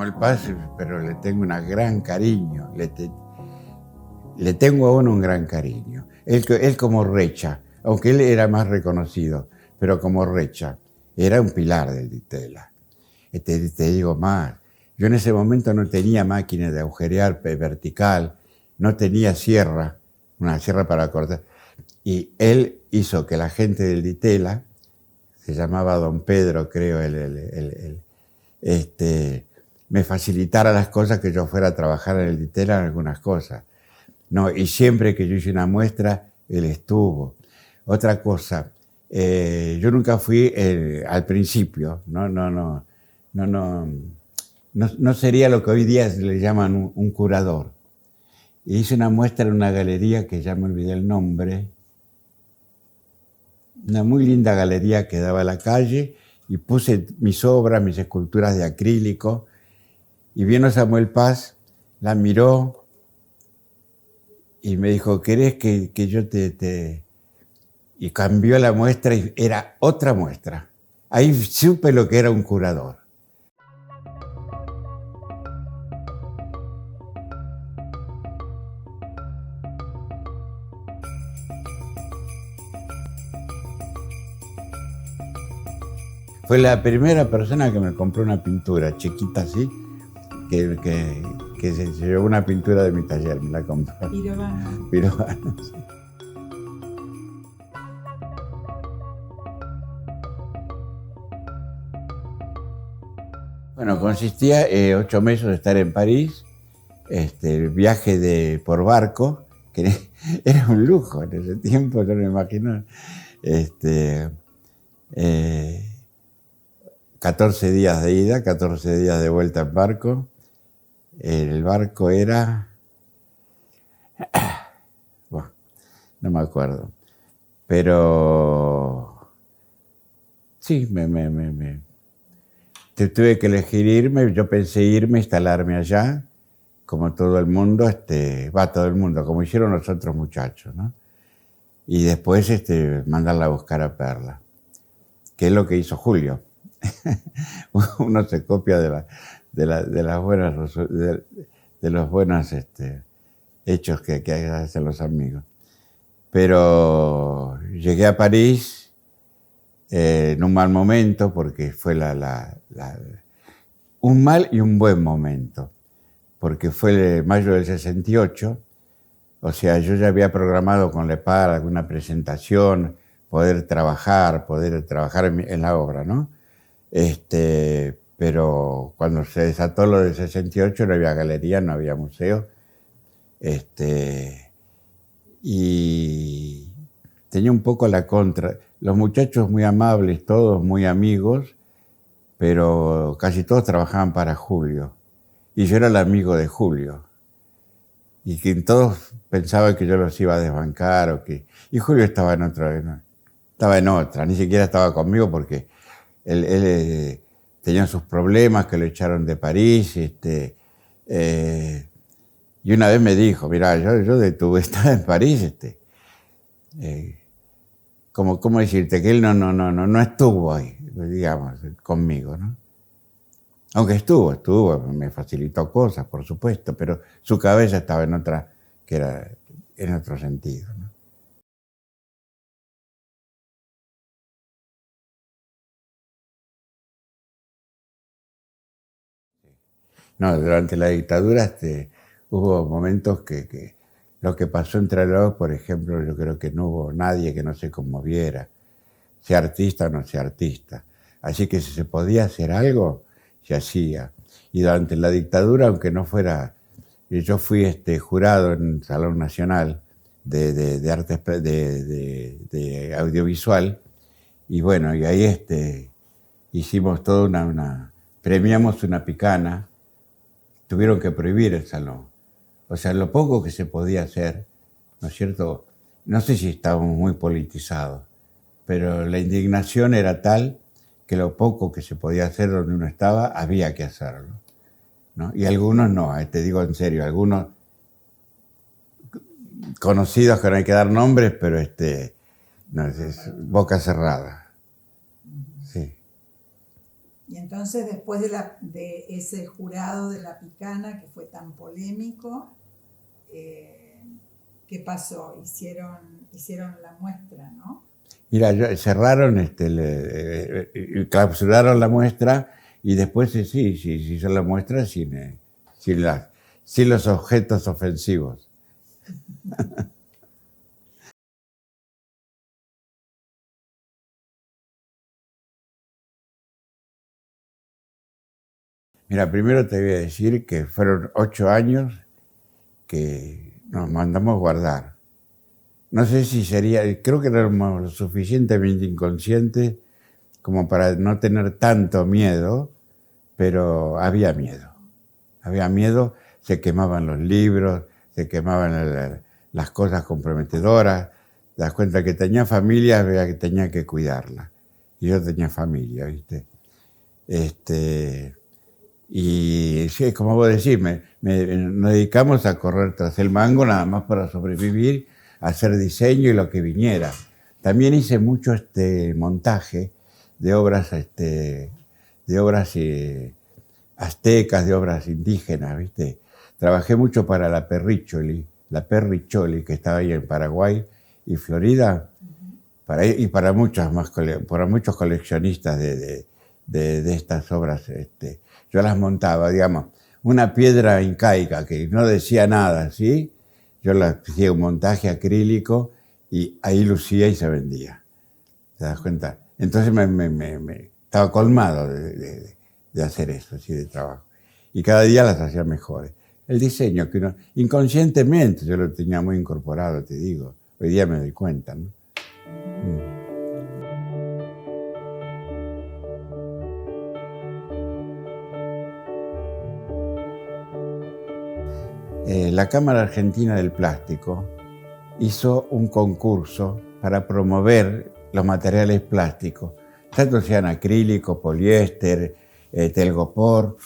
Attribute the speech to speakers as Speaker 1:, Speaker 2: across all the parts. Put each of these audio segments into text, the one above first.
Speaker 1: Samuel Paz, pero le tengo un gran cariño. Le tengo a uno un gran cariño. Él como Recha, aunque él era más reconocido, pero como Recha, era un pilar del Ditela. Te digo más, yo en ese momento no tenía máquina de agujerear vertical, no tenía sierra, una sierra para cortar. Y él hizo que la gente del Ditela, se llamaba Don Pedro, creo, me facilitara las cosas, que yo fuera a trabajar en el Ditela en algunas cosas. No, y siempre que yo hice una muestra, él estuvo. Otra cosa, yo nunca fui al principio, no sería lo que hoy día le llaman un curador. Y hice una muestra en una galería que ya me olvidé el nombre, una muy linda galería que daba a la calle, y puse mis obras, mis esculturas de acrílico, y vino Samuel Paz, la miró y me dijo, ¿querés que yo te...? Y cambió la muestra y era otra muestra. Ahí supe lo que era un curador. Fue la primera persona que me compró una pintura chiquita así, que se llevó una pintura de mi taller, me la compró.
Speaker 2: Pirovano.
Speaker 1: Pirovano, sí. Bueno, consistía 8 meses de estar en París, el viaje por barco, que era un lujo en ese tiempo, yo no me imagino. 14 días de ida, 14 días de vuelta en barco. El barco era... Bueno, no me acuerdo. Pero... Sí, tuve que elegir irme. Yo pensé irme, instalarme allá, como todo el mundo, todo el mundo, como hicieron los otros muchachos, ¿no? Y después mandarla a buscar a Perla, que es lo que hizo Julio. Uno se copia de los buenos hechos que hacen los amigos. Pero llegué a París en un mal momento, porque fue un mal y un buen momento, porque fue mayo del 68, o sea, yo ya había programado con Lepar alguna presentación, poder trabajar en la obra, ¿no? Pero cuando se desató lo del 68 no había galería, no había museo, y tenía un poco la contra. Los muchachos muy amables, todos muy amigos, pero casi todos trabajaban para Julio, y yo era el amigo de Julio, y que todos pensaban que yo los iba a desbancar, y Julio estaba en otra, ni siquiera estaba conmigo, porque él tenía sus problemas, que lo echaron de París, y una vez me dijo, mirá, yo de tu estada en París, ¿cómo decirte? Que él no estuvo ahí, digamos, conmigo, ¿no? Aunque estuvo, me facilitó cosas, por supuesto, pero su cabeza estaba en otra, que era en otro sentido, ¿no? No, durante la dictadura hubo momentos que lo que pasó entre los, por ejemplo, yo creo que no hubo nadie que no se conmoviera, sea artista o no sea artista. Así que si se podía hacer algo, se hacía. Y durante la dictadura, aunque no fuera... Yo fui jurado en el Salón Nacional de Artes de Audiovisual, y bueno, y ahí hicimos toda premiamos una picana. Tuvieron que prohibir el salón. O sea, lo poco que se podía hacer, ¿no es cierto? No sé si estábamos muy politizados, pero la indignación era tal que lo poco que se podía hacer donde uno estaba, había que hacerlo, ¿no? Y algunos no, te digo en serio, algunos conocidos, que no hay que dar nombres, pero no, es boca cerrada. Sí.
Speaker 2: Y entonces después de ese jurado de La Picana que fue tan polémico, ¿qué pasó? Hicieron la muestra, ¿no?
Speaker 1: Mira, cerraron, clausuraron la muestra y después sí hizo la muestra sin los objetos ofensivos. Mira, primero te voy a decir que fueron 8 años que nos mandamos guardar. No sé si sería, creo que éramos lo suficientemente inconscientes como para no tener tanto miedo, pero había miedo. Había miedo, se quemaban los libros, se quemaban las cosas comprometedoras. Te das cuenta que tenía familia, veía que tenía que cuidarla. Y yo tenía familia, ¿viste? Y sí, como vos decís, nos dedicamos a correr tras el mango nada más para sobrevivir, a hacer diseño y lo que viniera. También hice mucho montaje de obras, aztecas, de obras indígenas, ¿viste? Trabajé mucho para la Perricholi, que estaba ahí en Paraguay y Florida, para muchos coleccionistas de estas obras. Yo las montaba, digamos, una piedra incaica que no decía nada, ¿sí? Yo la hacía un montaje acrílico y ahí lucía y se vendía. ¿Te das cuenta? Entonces estaba colmado de hacer eso, así de trabajo. Y cada día las hacía mejores. El diseño, que inconscientemente yo lo tenía muy incorporado, te digo. Hoy día me doy cuenta, ¿no? La Cámara Argentina del Plástico hizo un concurso para promover los materiales plásticos, tanto sean acrílico, poliéster, telgopor,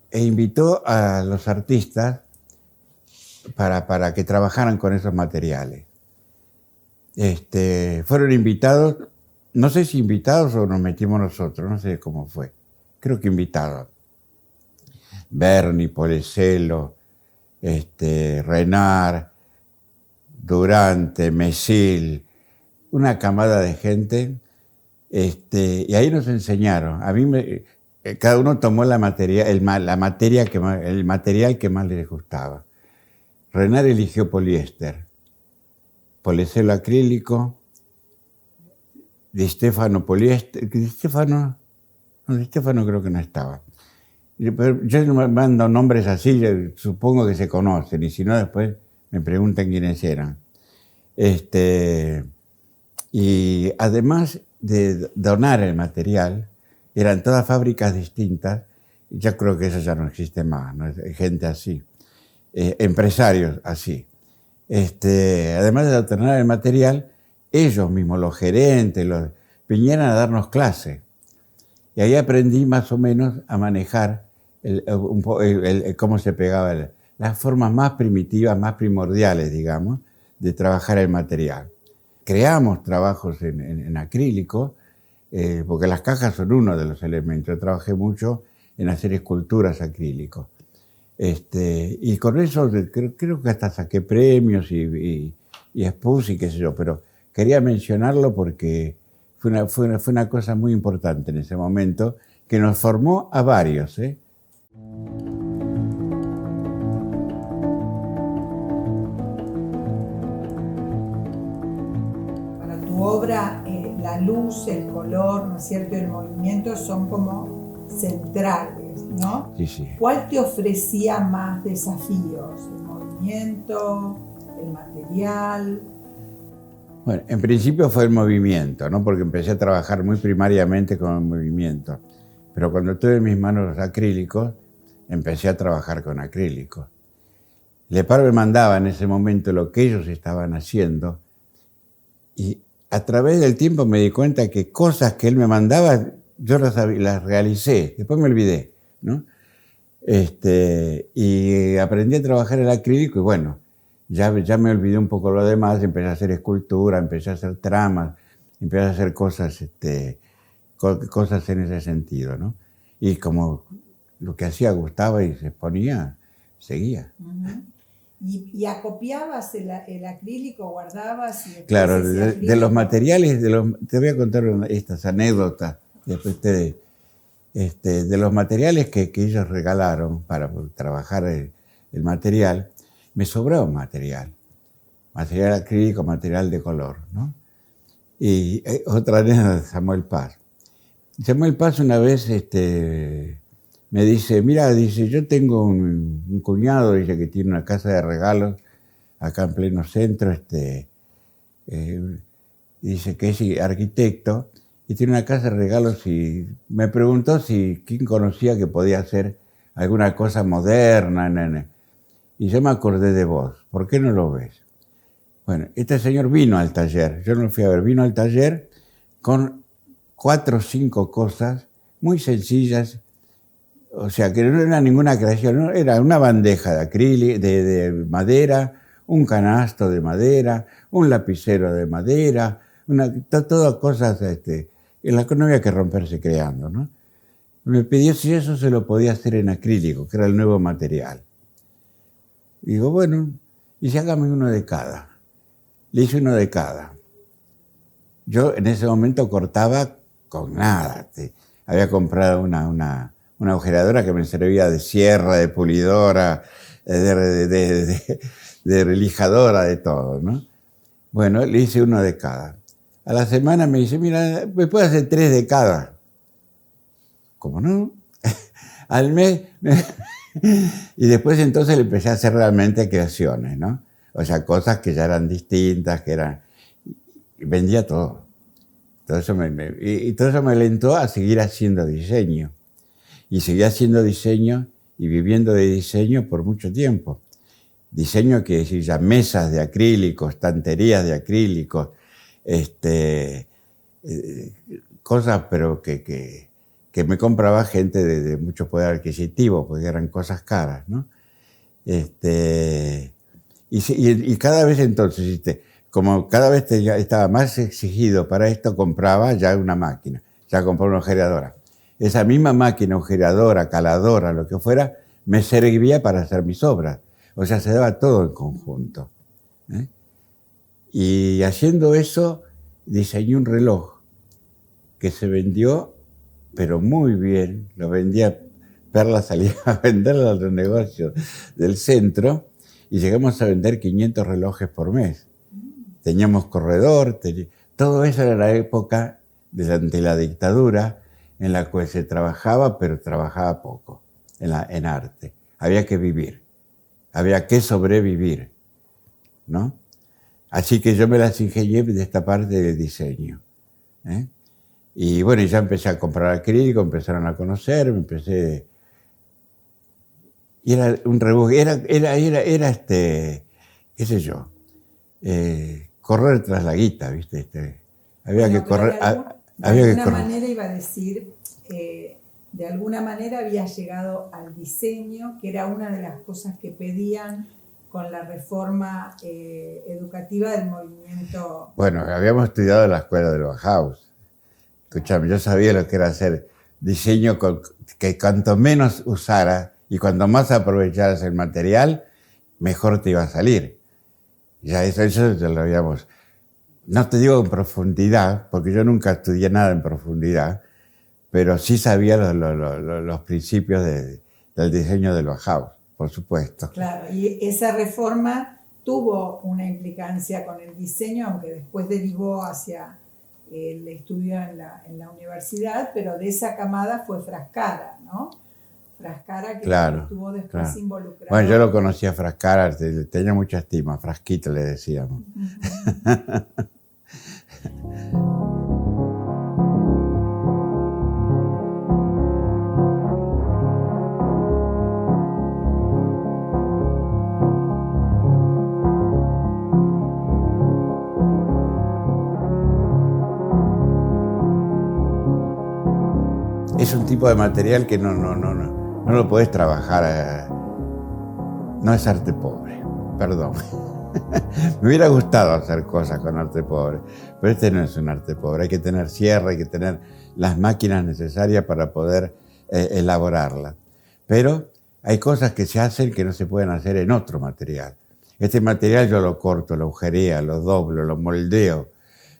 Speaker 1: e invitó a los artistas para que trabajaran con esos materiales. Fueron invitados, no sé si invitados o nos metimos nosotros, no sé cómo fue, creo que invitados. Berni, Polecelo, Renard, Durante, Mesil, una camada de gente, y ahí nos enseñaron. Cada uno tomó el material que más les gustaba. Renard eligió poliéster, Polecelo acrílico, Di Stefano poliéster, Di Stefano creo que no estaba. Pero yo me mando nombres así, supongo que se conocen, y si no después me preguntan quiénes eran. Y además de donar el material, eran todas fábricas distintas, yo creo que eso ya no existe más, ¿no? Gente así, empresarios así. Además de donar el material, ellos mismos, los gerentes, vinieron a darnos clases. Y ahí aprendí más o menos a manejar cómo se pegaba, las formas más primitivas, más primordiales, digamos, de trabajar el material. Creamos trabajos en acrílico, porque las cajas son uno de los elementos. Yo trabajé mucho en hacer esculturas acrílicos. Y con eso creo que hasta saqué premios y expuse y qué sé yo, pero quería mencionarlo porque fue una cosa muy importante en ese momento que nos formó a varios, ¿eh?
Speaker 2: Para tu obra, la luz, el color, ¿no es cierto?, el movimiento son como centrales, ¿no?
Speaker 1: Sí, sí.
Speaker 2: ¿Cuál te ofrecía más desafíos? ¿El movimiento, el material?
Speaker 1: Bueno, en principio fue el movimiento, ¿no? Porque empecé a trabajar muy primariamente con el movimiento. Pero cuando tuve en mis manos los acrílicos, empecé a trabajar con acrílicos. Lepar me mandaba en ese momento lo que ellos estaban haciendo y a través del tiempo me di cuenta que cosas que él me mandaba yo las realicé, después me olvidé, ¿no? Y aprendí a trabajar el acrílico y bueno, ya me olvidé un poco lo demás, empecé a hacer escultura, empecé a hacer tramas, empecé a hacer cosas cosas en ese sentido, ¿no? Y como lo que hacía gustaba y se exponía, seguía.
Speaker 2: Uh-huh. ¿Y acopiabas el acrílico, guardabas? Y
Speaker 1: claro, de los materiales, te voy a contar estas anécdotas después de los materiales que ellos regalaron para trabajar el material. Me sobró material acrílico, material de color, ¿no? Y otra anécdota de Samuel Paz. Samuel Paz una vez me dice, mira, dice, yo tengo un cuñado, dice, que tiene una casa de regalos acá en pleno centro, dice que es arquitecto y tiene una casa de regalos y me preguntó quién conocía que podía hacer alguna cosa moderna. Y yo me acordé de vos, ¿por qué no lo ves? Bueno, este señor vino al taller, yo no lo fui a ver, vino al taller con 4 o 5 cosas muy sencillas, o sea, que no era ninguna creación, ¿no? Era una bandeja de acrílico, de madera, un canasto de madera, un lapicero de madera, todas cosas en las que no había que romperse creando, ¿no? Me pidió si eso se lo podía hacer en acrílico, que era el nuevo material. Y digo, bueno, y hágame uno de cada. Le hice uno de cada. Yo en ese momento cortaba con nada. Había comprado una agujeradora que me servía de sierra, de pulidora, de lijadora, de todo, ¿no? Bueno, le hice uno de cada. A la semana me dice, mira, ¿me puedes hacer 3 de cada? ¿Cómo no? Al mes. Y después entonces le empecé a hacer realmente creaciones, ¿no? O sea, cosas que ya eran distintas, y vendía todo. Todo eso me alentó a seguir haciendo diseño. Y seguí haciendo diseño y viviendo de diseño por mucho tiempo. Diseño quiere decir ya mesas de acrílico, estanterías de acrílico, cosas pero que me compraba gente de mucho poder adquisitivo, porque eran cosas caras, ¿no? Y cada vez entonces, como cada vez estaba más exigido para esto, compraba ya una máquina, ya compraba una agujeradora. Esa misma máquina, agujeradora, caladora, lo que fuera, me servía para hacer mis obras. O sea, se daba todo en conjunto, ¿eh? Y haciendo eso, diseñé un reloj que se vendió, pero muy bien. Lo vendía, Perla salía a venderlo a los negocios del centro y llegamos a vender 500 relojes por mes. Teníamos corredor, todo eso era la época de la dictadura, en la cual se trabajaba, pero trabajaba poco en arte. Había que vivir, había que sobrevivir, ¿no? Así que yo me las ingenié de esta parte del diseño, ¿eh? Y bueno, ya empecé a comprar acrílico, empezaron a conocerme, empecé... Y era un rebusque, era qué sé yo, correr tras la guita, ¿viste? Había que correr...
Speaker 2: De alguna manera iba a decir, de alguna manera había llegado al diseño, que era una de las cosas que pedían con la reforma educativa del movimiento.
Speaker 1: Bueno, habíamos estudiado en la escuela de Bauhaus. Escuchame, yo sabía lo que era hacer diseño que cuanto menos usara y cuanto más aprovecharas el material, mejor te iba a salir. Ya eso ya lo habíamos... No te digo en profundidad, porque yo nunca estudié nada en profundidad, pero sí sabía los principios del diseño del Bauhaus, por supuesto.
Speaker 2: Claro, y esa reforma tuvo una implicancia con el diseño, aunque después derivó hacia el estudio en la universidad, pero de esa camada fue Frascara, ¿no? Frascara que estuvo después involucrado.
Speaker 1: Bueno, yo lo conocía a Frascara, tenía mucha estima, Frasquito le decíamos. Es un tipo de material que no lo podés trabajar, no es arte pobre, perdón. Me hubiera gustado hacer cosas con arte pobre, pero este no es un arte pobre. Hay que tener sierra, hay que tener las máquinas necesarias para poder elaborarlas. Pero hay cosas que se hacen que no se pueden hacer en otro material. Este material yo lo corto, lo agujereo, lo doblo, lo moldeo,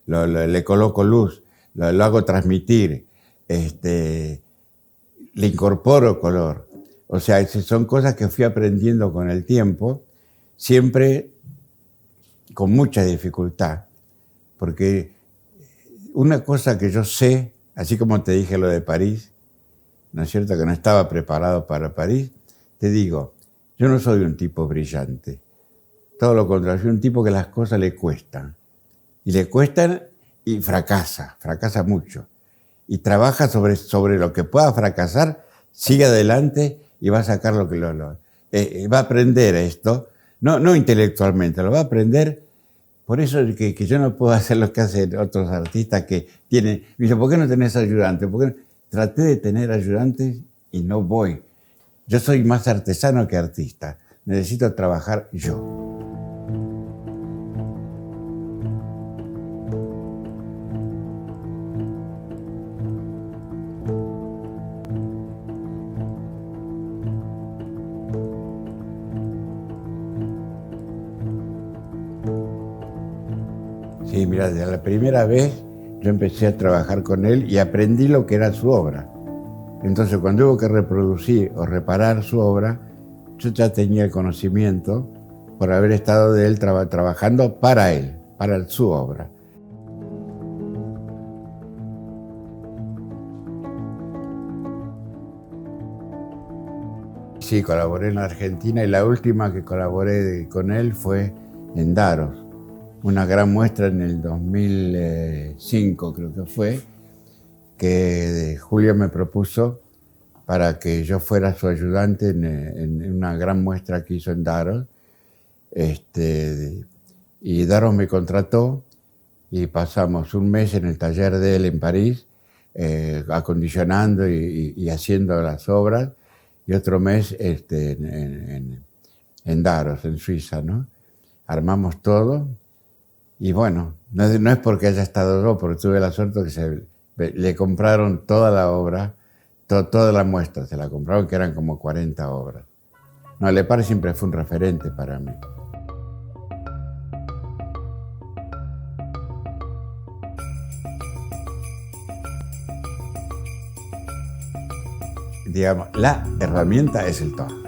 Speaker 1: le coloco luz, lo hago transmitir, le incorporo color. O sea, son cosas que fui aprendiendo con el tiempo, siempre con mucha dificultad, porque una cosa que yo sé, así como te dije lo de París, ¿no es cierto?, que no estaba preparado para París, te digo, yo no soy un tipo brillante, todo lo contrario, soy un tipo que las cosas le cuestan, y fracasa mucho, y trabaja sobre lo que pueda fracasar, sigue adelante y va a sacar lo que va a aprender esto, no intelectualmente, lo va a aprender. Por eso es que yo no puedo hacer lo que hacen otros artistas que tienen. Me dicen, ¿por qué no tenés ayudantes? Traté de tener ayudantes y no voy. Yo soy más artesano que artista. Necesito trabajar yo. Sí, mira, desde la primera vez yo empecé a trabajar con él y aprendí lo que era su obra. Entonces, cuando hubo que reproducir o reparar su obra, yo ya tenía el conocimiento por haber estado de él trabajando para él, para su obra. Sí, colaboré en la Argentina y la última que colaboré con él fue en Daros. Una gran muestra en el 2005, creo que fue, que Julio me propuso para que yo fuera su ayudante en una gran muestra que hizo en Daros. Y Daros me contrató y pasamos un mes en el taller de él en París, acondicionando y haciendo las obras, y otro mes en Daros, en Suiza, ¿no? Armamos todo. Y bueno, no es porque haya estado yo, porque tuve la suerte que le compraron toda la obra, toda la muestra, se la compraron, que eran como 40 obras. No, Lepar siempre fue un referente para mí. Digamos, la herramienta es el torno.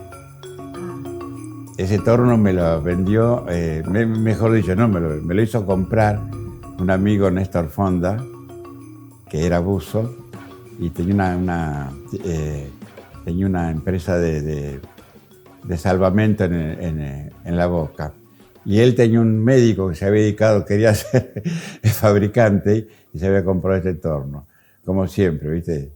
Speaker 1: Ese torno me lo vendió, mejor dicho, no, me lo hizo comprar un amigo, Néstor Fonda, que era buzo y tenía una empresa de salvamento en La Boca. Y él tenía un médico que se había dedicado, quería ser fabricante y se había comprado este torno. Como siempre, ¿viste?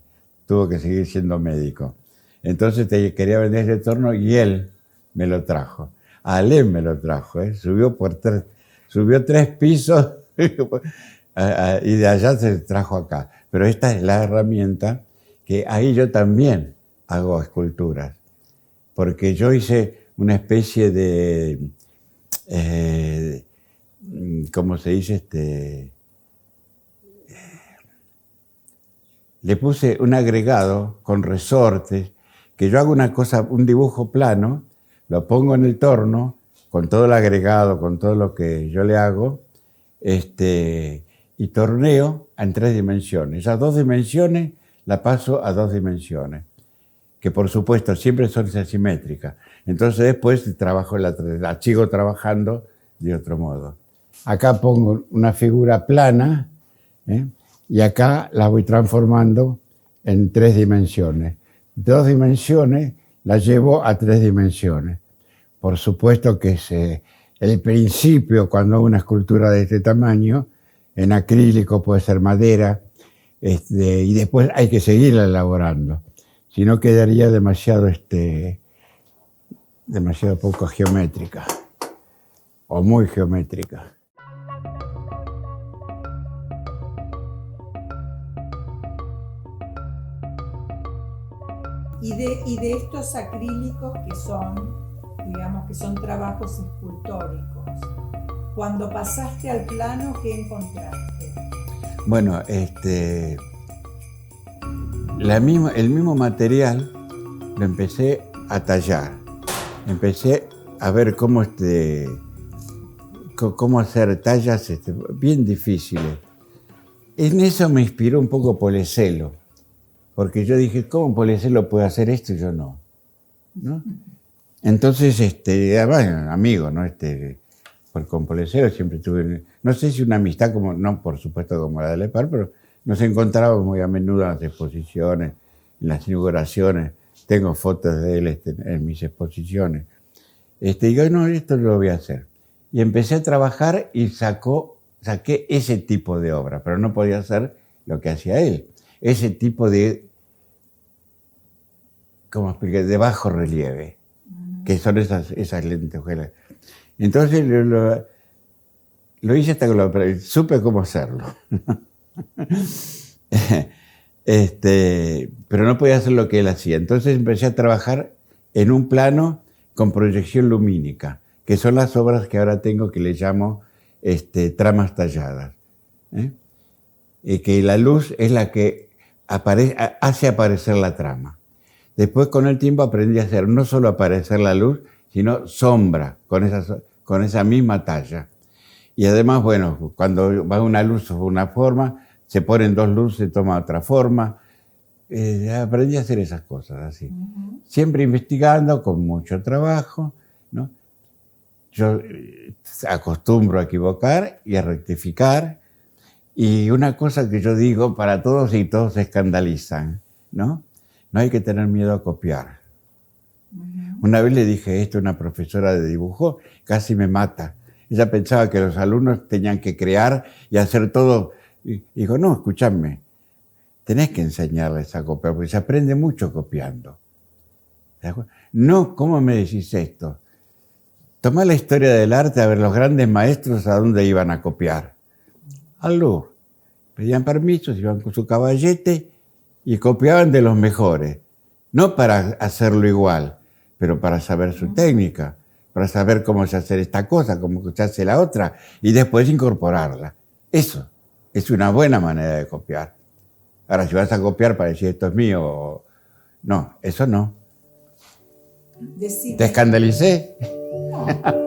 Speaker 1: Tuvo que seguir siendo médico. Entonces quería vender ese torno y él me lo trajo. Alem me lo trajo, subió 3 pisos y de allá se trajo acá. Pero esta es la herramienta que ahí yo también hago esculturas. Porque yo hice una especie de, ¿cómo se dice? Le puse un agregado con resortes, que yo hago un dibujo plano, lo pongo en el torno, con todo el agregado, con todo lo que yo le hago, y torneo en 3 dimensiones. Esas 2 dimensiones la paso a 2 dimensiones, que por supuesto siempre son asimétricas. Entonces después la sigo trabajando de otro modo. Acá pongo una figura plana, y acá la voy transformando en 3 dimensiones. 2 dimensiones la llevo a 3 dimensiones. Por supuesto que es el principio cuando hago una escultura de este tamaño, en acrílico, puede ser madera, y después hay que seguirla elaborando. Si no quedaría demasiado poco geométrica o muy geométrica.
Speaker 2: Y de estos acrílicos que son digamos que son trabajos escultóricos. Cuando pasaste al plano, ¿qué encontraste?
Speaker 1: Bueno, el mismo material lo empecé a tallar. Empecé a ver cómo hacer tallas bien difíciles. En eso me inspiró un poco Polecelo, porque yo dije, ¿cómo Polecelo puede hacer esto y yo no? ¿No? Entonces, bueno, amigo, ¿no? Con Polecelo siempre tuve, no sé si una amistad, no por supuesto como la de Lepar, pero nos encontrábamos muy a menudo en las exposiciones, en las inauguraciones. Tengo fotos de él en mis exposiciones. Y digo, no, esto lo voy a hacer. Y empecé a trabajar y saqué ese tipo de obra, pero no podía hacer lo que hacía él. Ese tipo de, ¿cómo explicar? De bajo relieve, que son esas lentejuelas. Entonces lo hice hasta que supe cómo hacerlo. Pero no podía hacer lo que él hacía. Entonces empecé a trabajar en un plano con proyección lumínica, que son las obras que ahora tengo que le llamo tramas talladas. Y que la luz es la que hace aparecer la trama. Después con el tiempo aprendí a hacer no solo aparecer la luz, sino sombra con esa misma talla. Y además, bueno, cuando va una luz sobre una forma, se ponen dos luces, se toma otra forma. Aprendí a hacer esas cosas así. Siempre investigando, con mucho trabajo, ¿no? Yo acostumbro a equivocar y a rectificar. Y una cosa que yo digo para todos y todos se escandalizan, ¿no? No hay que tener miedo a copiar. Una vez le dije esto a una profesora de dibujo, casi me mata. Ella pensaba que los alumnos tenían que crear y hacer todo. Y digo, no, escúchame, tenés que enseñarles a copiar, porque se aprende mucho copiando. No, ¿cómo me decís esto? Tomá la historia del arte, a ver los grandes maestros a dónde iban a copiar. Al Louvre. Pedían permisos, iban con su caballete y copiaban de los mejores. No para hacerlo igual, pero para saber su técnica, para saber cómo se hace esta cosa, cómo se hace la otra, y después incorporarla. Eso es una buena manera de copiar. Ahora, si vas a copiar para decir esto es mío, no, eso no.
Speaker 2: Decime.
Speaker 1: ¿Te escandalicé?
Speaker 2: No.